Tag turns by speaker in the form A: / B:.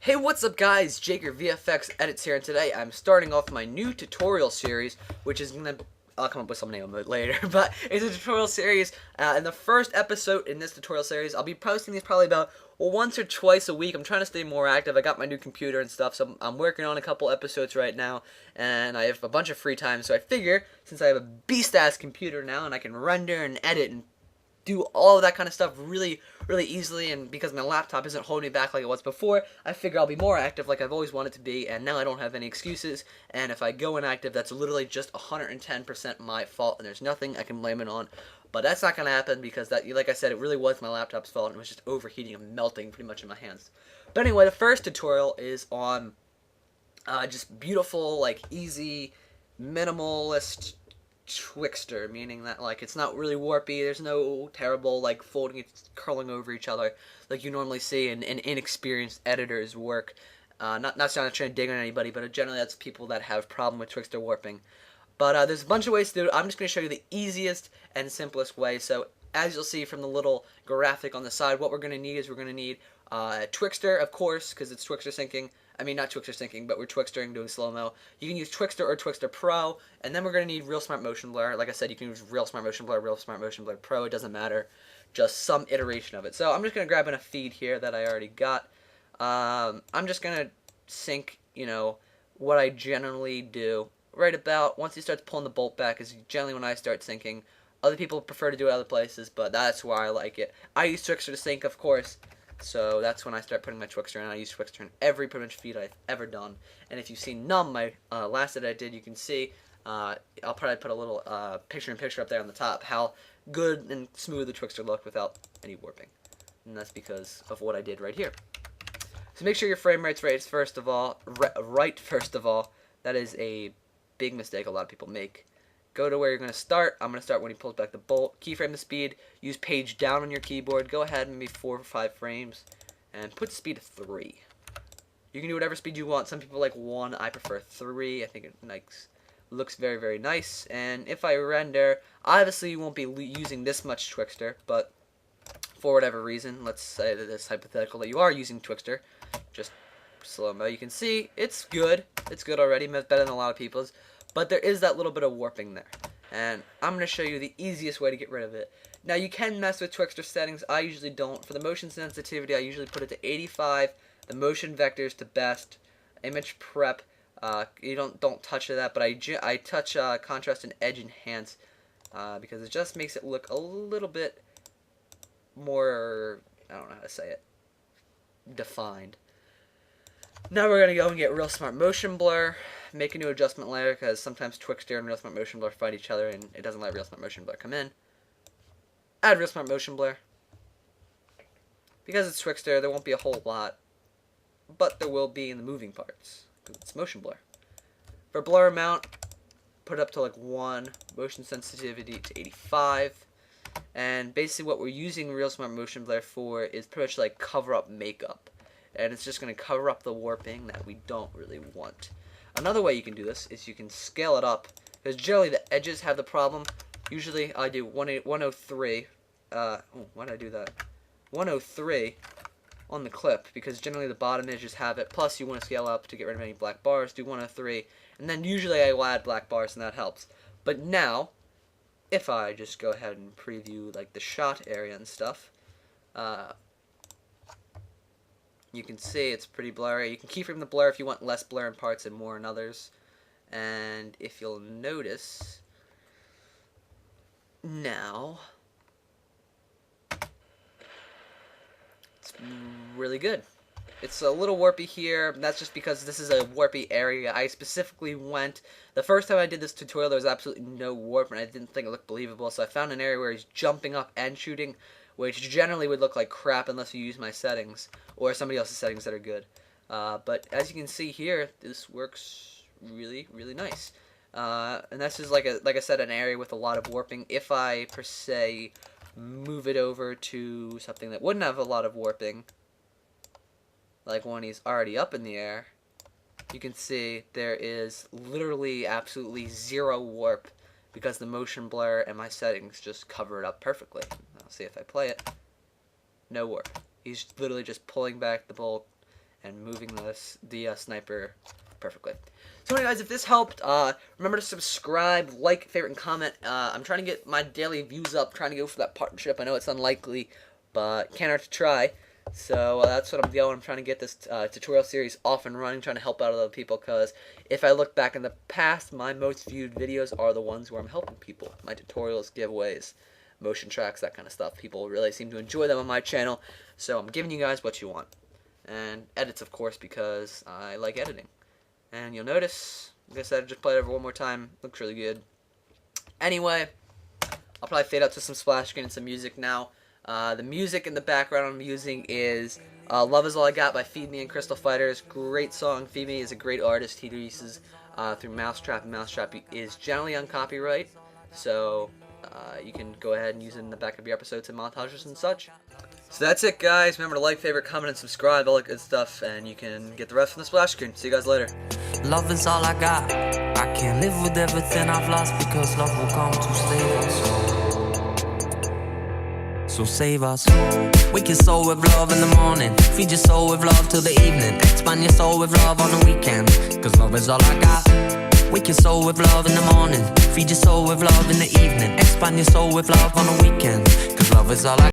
A: Hey, what's up guys? Jake, your VFX Edits here, and today I'm starting off my new tutorial series, which is gonna, I'll come up with some name of it later, but it's a tutorial series. In the first episode in this tutorial series, I'll be posting these probably about once or twice a week. I'm trying to stay more active. I got my new computer and stuff, so I'm working on a couple episodes right now, and I have a bunch of free time, so I figure, since I have a beast-ass computer now, and I can render and edit and do all of that kind of stuff really easily, and because my laptop isn't holding me back like it was before, I figure I'll be more active like I've always wanted to be, and now I don't have any excuses, and if I go inactive, that's literally just 110% my fault, and there's nothing I can blame it on. But that's not going to happen because, that, like I said, it really was my laptop's fault, and it was just overheating and melting pretty much in my hands. But anyway, the first tutorial is on just beautiful, like, easy, minimalist Twixtor, meaning that, like, it's not really warpy, there's no terrible, like, folding it, curling over each other, like you normally see in inexperienced editors' work. Not trying to dig on anybody, but generally that's people that have problem with Twixtor warping. But there's a bunch of ways to do it. I'm just going to show you the easiest and simplest way. So, as you'll see from the little graphic on the side, what we're going to need is we're going to need Twixtor, of course, because it's Twixtor syncing. I mean, not Twixtor syncing, but we're Twixtoring, doing slow-mo. You can use Twixtor or Twixtor Pro, and then we're going to need Real Smart Motion Blur. Like I said, you can use Real Smart Motion Blur, Real Smart Motion Blur Pro. It doesn't matter. Just some iteration of it. So I'm just going to grab in a feed here that I already got. I'm just going to sync, what I generally do. Right about once he starts pulling the bolt back is generally when I start syncing. Other people prefer to do it other places, but that's why I like it. I use Twixtor to sync, of course. So that's when I start putting my Twixtor in. I use Twixtor in every pretty much feed I've ever done. And if you've seen none, my last edit I did, you can see, I'll probably put a little picture-in-picture up there on the top, how good and smooth the Twixtor looked without any warping. And that's because of what I did right here. So make sure your frame rate's right first of all. That is a big mistake a lot of people make. Go to where you're going to start. I'm going to start when he pulls back the bolt. Keyframe the speed. Use page down on your keyboard. Go ahead, maybe 4 or 5 frames. And put speed to 3. You can do whatever speed you want. Some people like 1. I prefer 3. I think it looks very nice. And if I render, obviously you won't be using this much Twixtor. But for whatever reason, let's say that it's hypothetical that you are using Twixtor. Just slow-mo. You can see it's good. It's good already. Better than a lot of people's. But there is that little bit of warping there. And I'm going to show you the easiest way to get rid of it. Now, you can mess with Twixtor settings. I usually don't. For the motion sensitivity, I usually put it to 85. The motion vectors to best. Image prep, you don't touch that. But I touch contrast and edge enhance because it just makes it look a little bit more, I don't know how to say it, defined. Now we're going to go and get Real Smart Motion Blur. Make a new adjustment layer because sometimes Twixtor and Real Smart Motion Blur fight each other and it doesn't let Real Smart Motion Blur come in. Add Real Smart Motion Blur. Because it's Twixtor, there won't be a whole lot, but there will be in the moving parts because it's Motion Blur. For blur amount, put it up to like 1, motion sensitivity to 85. And basically what we're using Real Smart Motion Blur for is pretty much like cover up makeup. And it's just going to cover up the warping that we don't really want. Another way you can do this is you can scale it up, because generally the edges have the problem. Usually I do 103, why did I do that? 103 on the clip, because generally the bottom edges have it, plus you want to scale up to get rid of any black bars, do 103, and then usually I will add black bars and that helps. But now, if I just go ahead and preview like the shot area and stuff, you can see it's pretty blurry. You can keyframe the blur if you want less blur in parts and more in others. And if you'll notice, now, it's really good. It's a little warpy here, and that's just because this is a warpy area. I specifically went, the first time I did this tutorial, there was absolutely no warp, and I didn't think it looked believable, so I found an area where he's jumping up and shooting, which generally would look like crap unless you use my settings, or somebody else's settings that are good. But as you can see here, this works really nice. And this is, like I said, an area with a lot of warping. If I, per se, move it over to something that wouldn't have a lot of warping, like when he's already up in the air, you can see there is literally absolutely 0 warp because the motion blur and my settings just cover it up perfectly. I'll see if I play it. No warp. He's literally just pulling back the bolt and moving the sniper perfectly. So anyway, guys, if this helped, remember to subscribe, like, favorite, and comment. I'm trying to get my daily views up, trying to go for that partnership. I know it's unlikely, but can't hurt to try. So that's what I'm doing. I'm trying to get this tutorial series off and running, trying to help out other people, because if I look back in the past, my most viewed videos are the ones where I'm helping people. My tutorials, giveaways, motion tracks, that kind of stuff. People really seem to enjoy them on my channel, so I'm giving you guys what you want. And edits, of course, because I like editing. And you'll notice, like I said, I just played it over one more time. Looks really good. Anyway, I'll probably fade out to some splash screen and some music now. The music in the background I'm using is Love Is All I Got by Feed Me and Crystal Fighters. Great song. Feed Me is a great artist. He releases through Mousetrap, and Mousetrap is generally on copyright. So you can go ahead and use it in the back of your episodes and montages and such. So that's it, guys. Remember to like, favorite, comment, and subscribe, all that good stuff, and you can get the rest from the splash screen. See you guys later.
B: Love is all I got. I can't live with everything I've lost, because love will come to save us. So save us. Wake your soul with love in the morning. Feed your soul with love till the evening. Expand your soul with love on the weekend, cause love is all I got. Wake your soul with love in the morning. Feed your soul with love in the evening. Expand your soul with love on the weekend, cause love is all I got.